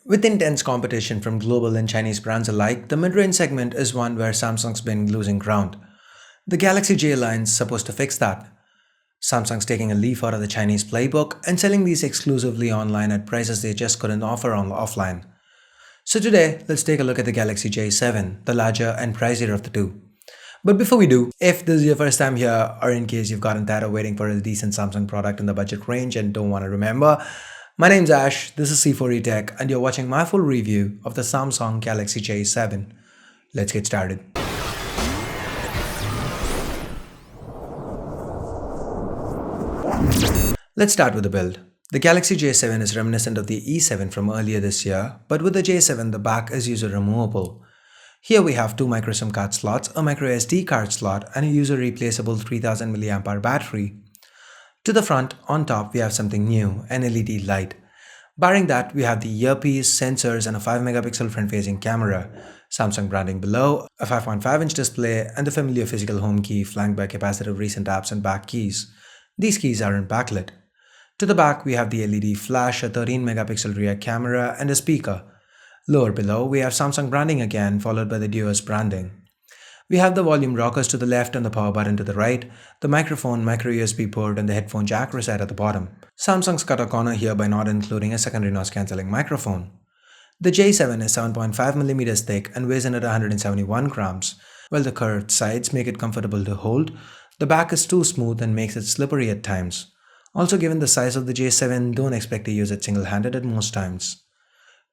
With intense competition from global and Chinese brands alike, the mid-range segment is one where Samsung's been losing ground. The Galaxy J line's supposed to fix that. Samsung's taking a leaf out of the Chinese playbook and selling these exclusively online at prices they just couldn't offer on offline. So today, let's take a look at the Galaxy J7, the larger and pricier of the two. But before we do, if this is your first time here, or in case you've gotten tired of waiting for a decent Samsung product in the budget range and don't want to remember, my name's Ash, this is C4E Tech, and you're watching my full review of the Samsung Galaxy J7. Let's get started. Let's start with the build. The Galaxy J7 is reminiscent of the E7 from earlier this year, but with the J7 the back is user removable. Here we have two micro SIM card slots, a micro SD card slot, and a user replaceable 3000 mAh battery. To the front, on top, we have something new, an LED light. Barring that, we have the earpiece, sensors, and a 5-megapixel front-facing camera, Samsung branding below, a 5.5-inch display, and the familiar physical home key flanked by capacitive recent apps and back keys. These keys aren't backlit. To the back, we have the LED flash, a 13-megapixel rear camera, and a speaker. Lower below, we have Samsung branding again, followed by the Duos branding. We have the volume rockers to the left and the power button to the right, the microphone, micro USB port, and the headphone jack reset at the bottom. Samsung's cut a corner here by not including a secondary noise cancelling microphone. The J7 is 7.5mm thick and weighs in at 171 grams. While the curved sides make it comfortable to hold, the back is too smooth and makes it slippery at times. Also, given the size of the J7, don't expect to use it single-handed at most times.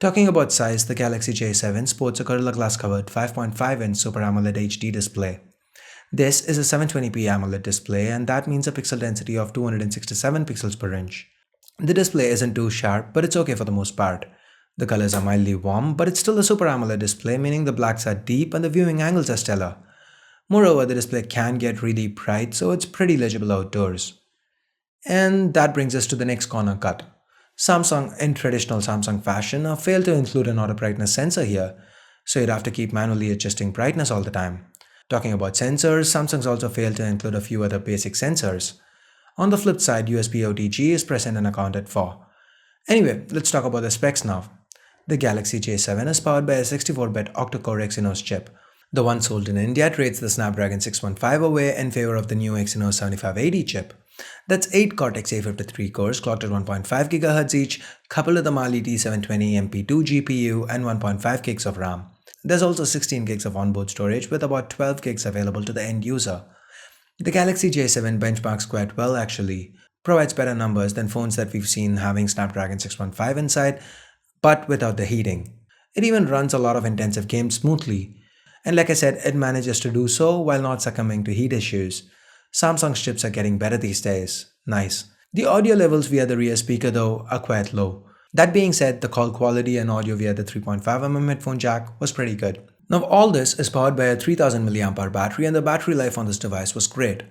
Talking about size, the Galaxy J7 sports a Gorilla Glass covered 5.5-inch Super AMOLED HD display. This is a 720p AMOLED display, and that means a pixel density of 267 pixels per inch. The display isn't too sharp, but it's okay for the most part. The colors are mildly warm, but it's still a Super AMOLED display, meaning the blacks are deep and the viewing angles are stellar. Moreover, the display can get really bright, so it's pretty legible outdoors. And that brings us to the next corner cut. Samsung, in traditional Samsung fashion, failed to include an auto brightness sensor here, so you'd have to keep manually adjusting brightness all the time. Talking about sensors, Samsung's also failed to include a few other basic sensors. On the flip side, USB OTG is present and accounted for. Anyway, let's talk about the specs now. The Galaxy J7 is powered by a 64-bit octa-core Exynos chip. The one sold in India trades the Snapdragon 615 away in favor of the new Exynos 7580 chip. That's 8 Cortex A53 cores clocked at 1.5 GHz each, coupled with the Mali T720 MP2 GPU and 1.5 gigs of RAM. There's also 16 gigs of onboard storage with about 12 gigs available to the end user. The Galaxy J7 benchmarks quite well actually, provides better numbers than phones that we've seen having Snapdragon 615 inside, but without the heating. It even runs a lot of intensive games smoothly. And like I said, it manages to do so while not succumbing to heat issues. Samsung's chips are getting better these days. Nice. The audio levels via the rear speaker though are quite low. That being said, the call quality and audio via the 3.5mm headphone jack was pretty good. Now all this is powered by a 3000 mAh battery, and the battery life on this device was great.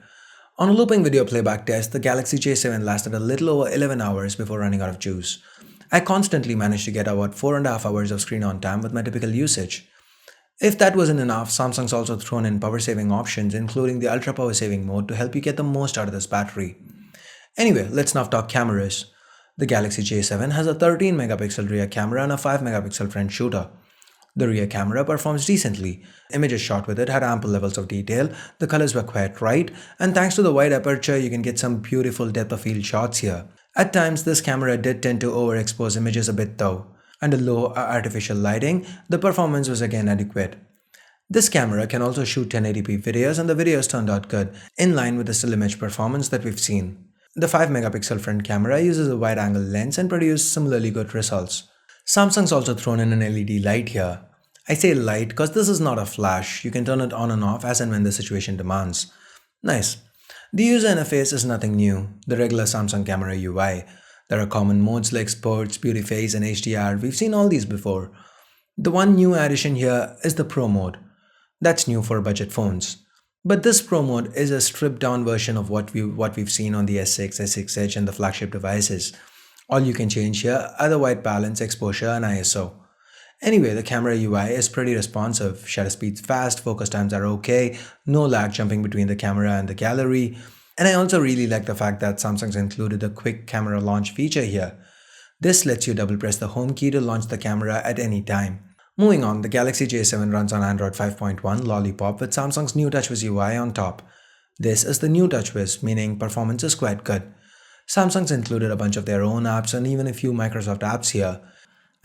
On a looping video playback test, the Galaxy J7 lasted a little over 11 hours before running out of juice. I constantly managed to get about 4.5 hours of screen on time with my typical usage. If that wasn't enough, Samsung's also thrown in power saving options, including the ultra power saving mode to help you get the most out of this battery. Anyway, let's now talk cameras. The Galaxy J7 has a 13 megapixel rear camera and a 5 megapixel front shooter. The rear camera performs decently. Images shot with it had ample levels of detail, the colors were quite right, and thanks to the wide aperture you can get some beautiful depth of field shots here. At times this camera did tend to overexpose images a bit though. Under low artificial lighting, the performance was again adequate. This camera can also shoot 1080p videos, and the videos turned out good, in line with the still image performance that we've seen. The 5 megapixel front camera uses a wide angle lens and produced similarly good results. Samsung's also thrown in an LED light here. I say light because this is not a flash, you can turn it on and off as and when the situation demands. Nice. The user interface is nothing new, the regular Samsung camera UI. There are common modes like Sports, Beauty Face, and HDR. We've seen all these before. The one new addition here is the Pro mode. That's new for budget phones. But this Pro mode is a stripped down version of what we've seen on the S6, S6 Edge and the flagship devices. All you can change here are the white balance, exposure, and ISO. Anyway, the camera UI is pretty responsive. Shutter speed's fast, focus times are okay, no lag jumping between the camera and the gallery. And I also really like the fact that Samsung's included a quick camera launch feature here. This lets you double press the home key to launch the camera at any time. Moving on, the Galaxy J7 runs on Android 5.1 Lollipop with Samsung's new Touchwiz UI on top. This is the new Touchwiz, meaning performance is quite good. Samsung's included a bunch of their own apps and even a few Microsoft apps here.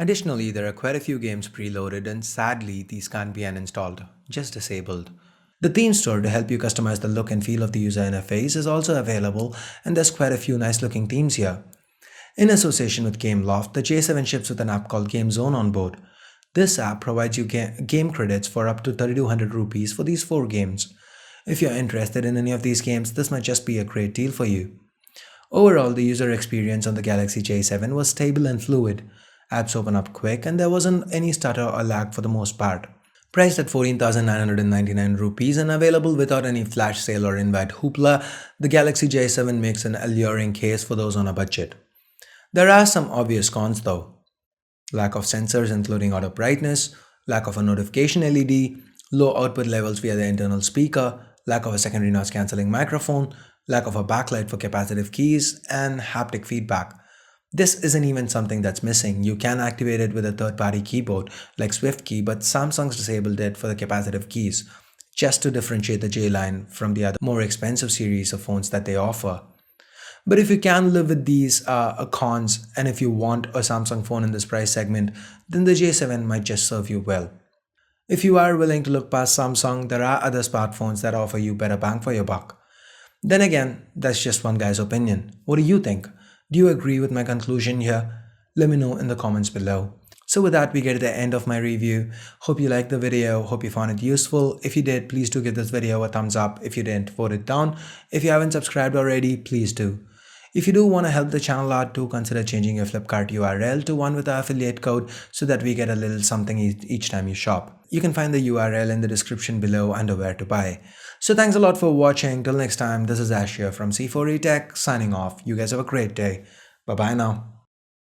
Additionally, there are quite a few games preloaded and sadly these can't be uninstalled, just disabled. The theme store to help you customize the look and feel of the user interface is also available, and there's quite a few nice looking themes here. In association with Gameloft, the J7 ships with an app called Game Zone on board. This app provides you game credits for up to 3200 rupees for these 4 games. If you're interested in any of these games, this might just be a great deal for you. Overall, the user experience on the Galaxy J7 was stable and fluid. Apps open up quick and there wasn't any stutter or lag for the most part. Priced at 14,999 rupees and available without any flash sale or invite hoopla, the Galaxy J7 makes an alluring case for those on a budget. There are some obvious cons though. Lack of sensors including auto brightness, lack of a notification LED, low output levels via the internal speaker, lack of a secondary noise cancelling microphone, lack of a backlight for capacitive keys, and haptic feedback. This isn't even something that's missing. You can activate it with a third-party keyboard like SwiftKey, but Samsung's disabled it for the capacitive keys, just to differentiate the J line from the other more expensive series of phones that they offer. But if you can live with these cons, and if you want a Samsung phone in this price segment, then the J7 might just serve you well. If you are willing to look past Samsung, there are other smartphones that offer you better bang for your buck. Then again, that's just one guy's opinion. What do you think? Do you agree with my conclusion here? Let me know in the comments below. So with that, we get to the end of my review. Hope you liked the video. Hope you found it useful. If you did, please do give this video a thumbs up. If you didn't, vote it down. If you haven't subscribed already, please do. If you do want to help the channel out too, consider changing your Flipkart URL to one with the affiliate code so that we get a little something each time you shop. You can find the URL in the description below under where to buy. So thanks a lot for watching. Till next time, this is Ash here from C4E Tech signing off. You guys have a great day. Bye bye now.